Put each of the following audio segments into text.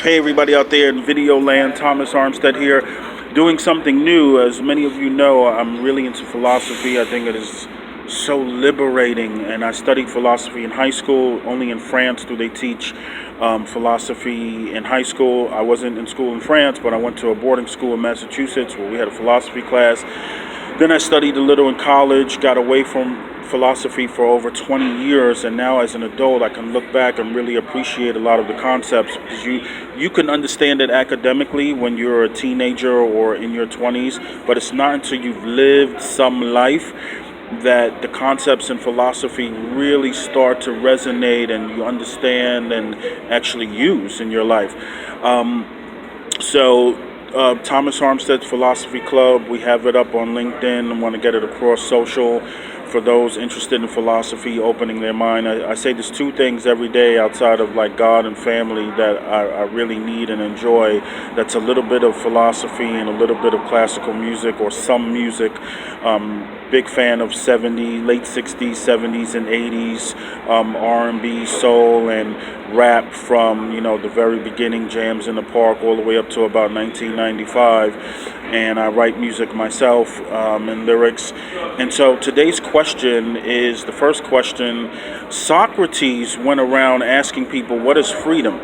Hey everybody out there in video land, Thomas Armstead here, doing something new. As many of you know, I'm really into philosophy. I think it is so liberating, and I studied philosophy in high school. Only in France do they teach philosophy in high school. I wasn't in school in France, but I went to a boarding school in Massachusetts where we had a philosophy class. Then I studied a little in college, got away from philosophy for over 20 years, and now as an adult I can look back and really appreciate a lot of the concepts, because you can understand it academically when you're a teenager or in your 20s, but it's not until you've lived some life that the concepts in philosophy really start to resonate and you understand and actually use in your life. Thomas Armstead'S Philosophy Club, we have it up on LinkedIn. I want to get it across social for those interested in philosophy, opening their mind. I say there's two things every day outside of like God and family that I really need and enjoy. That's a little bit of philosophy and a little bit of classical music or some music. Big fan of late 60s, 70s, and 80s R&B, soul, and rap from the very beginning, Jams in the Park, all the way up to about 1995. And I write music myself and lyrics. And so today's question is the first question. Socrates went around asking people, what is freedom?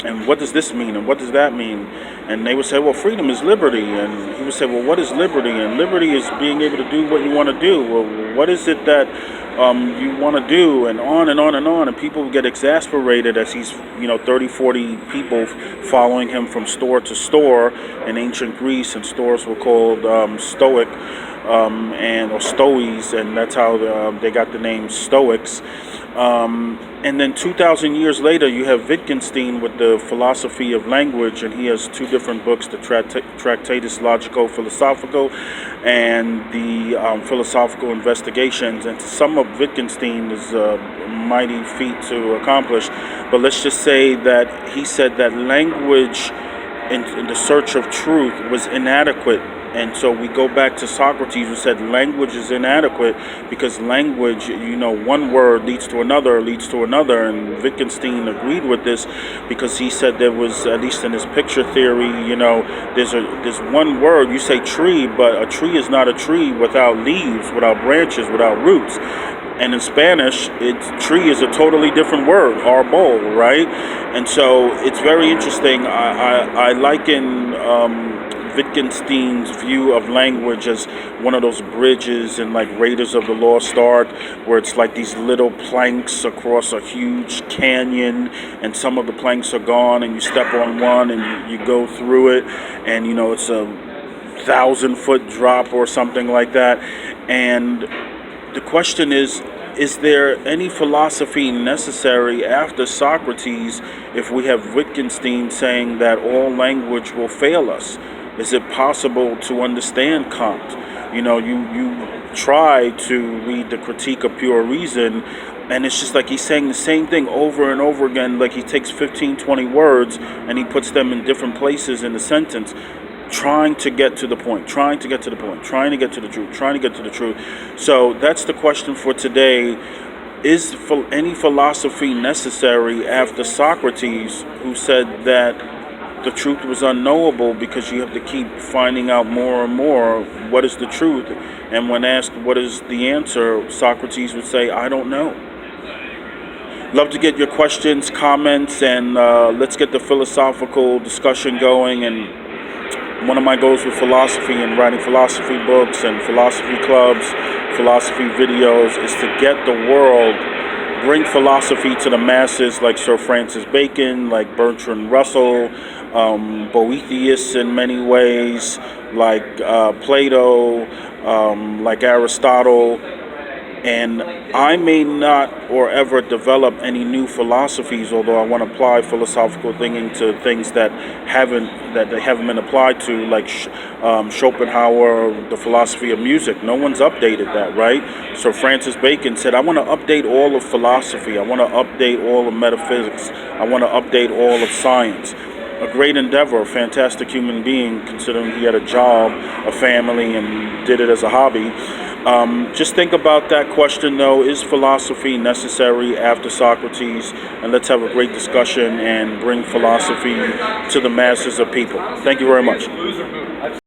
And what does this mean? And what does that mean? And they would say, well, freedom is liberty. And he would say, well, what is liberty? And liberty is being able to do what you want to do. Well, what is it that you want to do? And on and on and on. And people would get exasperated as he's, 30, 40 people following him from store to store in ancient Greece. And stores were called Stoic or Stoics. And that's how they got the name Stoics. And then 2,000 years later, you have Wittgenstein with the philosophy of language, and he has two different books, the Tractatus Logico-Philosophical and the Philosophical Investigations. And to sum up Wittgenstein is a mighty feat to accomplish. But let's just say that he said that language in the search of truth was inadequate. And so we go back to Socrates, who said language is inadequate because language, one word leads to another, and Wittgenstein agreed with this because he said there was, at least in his picture theory, there's one word, you say tree, but a tree is not a tree without leaves, without branches, without roots. And in Spanish, tree is a totally different word, arbol, right? And so it's very interesting. I liken Wittgenstein's view of language as one of those bridges in like Raiders of the Lost Ark, where it's like these little planks across a huge canyon, and some of the planks are gone, and you step on one and you go through it, and it's a 1,000-foot drop or something like that. And the question is there any philosophy necessary after Socrates if we have Wittgenstein saying that all language will fail us? Is it possible to understand Kant? You try to read the Critique of Pure Reason, and it's just like he's saying the same thing over and over again, like he takes 15, 20 words and he puts them in different places in the sentence, trying to get to the point, trying to get to the truth. So that's the question for today. Is any philosophy necessary after Socrates, who said that the truth was unknowable because you have to keep finding out more and more what is the truth? And when asked what is the answer, Socrates would say, I don't know. Love to get your questions, comments, and let's get the philosophical discussion going. And one of my goals with philosophy and writing philosophy books and philosophy clubs, philosophy videos, is to get the world, bring philosophy to the masses, like Sir Francis Bacon, like Bertrand Russell, Boethius in many ways, like Plato, like Aristotle. And I may not or ever develop any new philosophies, although I want to apply philosophical thinking to things that they haven't been applied to, like Schopenhauer, the philosophy of music. No one's updated that, right? So Francis Bacon said, I want to update all of philosophy. I want to update all of metaphysics. I want to update all of science. A great endeavor, a fantastic human being, considering he had a job, a family, and did it as a hobby. Just think about that question, though. Is philosophy necessary after Socrates? And let's have a great discussion and bring philosophy to the masses of people. Thank you very much.